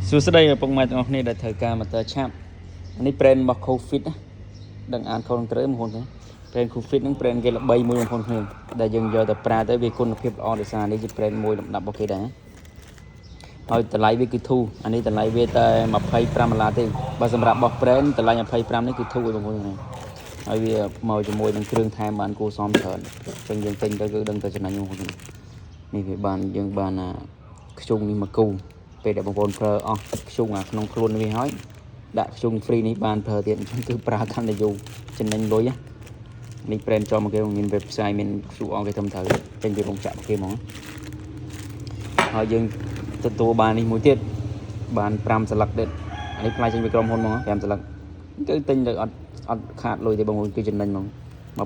សួស្តីបងប្អូនទាំងអស់គ្នាដែលត្រូវការម៉ូទ័រឆាប់នេះ brand របស់ Cofit ដឹងអានខុសនឹងត្រូវបងប្អូនទេ brand Cofit ហ្នឹង brand គេល្បីមួយបងប្អូនគ្នាដែលយើងយកទៅប្រើទៅវាគុណភាពល្អដោយសារនេះជា brand មួយលំដាប់របស់គេដែរហើយតម្លៃវាគឺធូរអានេះតម្លៃវាតែ$25ទេបើសម្រាប់របស់ brand តម្លៃ25នេះគឺធូរបងប្អូនហើយវាមកជាមួយនឹងគ្រឿងថែមបានគួរសមច្រើនអញ្ចឹងយើងទិញទៅគឺដឹងតែចំណេញបងប្អូននេះវាបានយើងបានខ្ជុងនេះមកគូពេលដែលបងប្អូនប្រើអស់ខ្ជុងក្នុងខ្លួននេះហើយដាក់ខ្ជុង free នេះបានប្រើទៀតអញ្ចឹងគឺប្រើកាន់តែយូរចំណេញលុយនេះ brand ចំមកគេមាន website មាន QR គេត្រឹមត្រូវចេញពីរោងចក្រគេហ្មងហើយយើងទទួលបាននេះមួយទៀតបាន5សន្លឹកទៀតអានេះផ្លាយចេញពីក្រុមហ៊ុនហ្មង5សន្លឹកគឺទិញទៅអត់ខាតលុយទេបងប្អូនគឺចំណេញហ្មង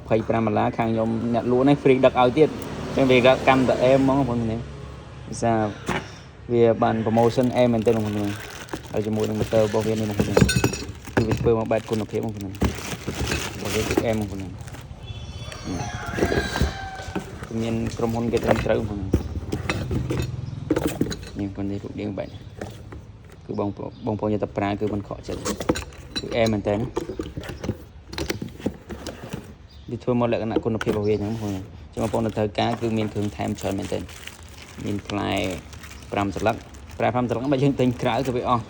$25ខាងខ្ញុំអ្នកលក់នេះ free ដឹកឲ្យទៀតអញ្ចឹងវាកាន់តែអែមហ្មងបងប្អូននេះភាសាវាបាន promotion អែមមែនទេបងប្អូនហើយជាមួយនឹង motor របស់វានេះបងប្អូនគឺវាធ្វើមកបែបគុណភាពបងប្អូនរបស់វាគឺអែមបងប្អូនមានក្រុមហ៊ុនគេត្រឹមត្រូវបងប្អូននេះបងប្អូននេះរូបរាងបែបគឺបងប្អូនយកទៅប្រើគឺមិនខកចិត្តគឺអែមមែនតើវាធ្វើមកលក្ខណៈគុណភាពរបស់វាអញ្ចឹងបងប្អូនចឹងបងប្អូនត្រូវការគឺមានគ្រឿងថែមច្រើនមែនតើមានផ្លែ5សន្លឹកប្រែ5សន្លឹកបើយើងទិញក្រៅគឺវាអស់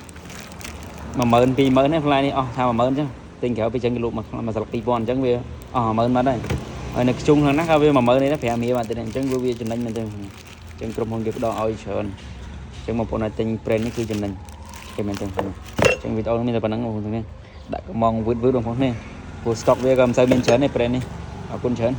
10000 20000ណាផ្លែនេះអស់ថា10000អញ្ចឹងទិញក្រៅពេលចឹងគេលក់មួយសន្លឹក2000អញ្ចឹងវាអស់10000បាត់ហើយហើយនៅខ្ជុងខាងណាក៏វា10000នេះដែរ5រៀលបាត់ទៀតអញ្ចឹងវាចំណេញមែនទេអញ្ចឹងក្រុមហ៊ុនគេផ្ដល់ឲ្យច្រើនអញ្ចឹងបងប្អូនអាចទិញ brand នេះគឺចំណេញគេមែនទេអញ្ចឹងវីដេអូនេះមានតែប៉ុណ្្នឹងបងប្អូននេះដាក់កំងវឺតបងប្អូននេះព្រោះ stock វាក៏មិនសូវមានច្រើនទេ brand នេះអរគុណច្រើន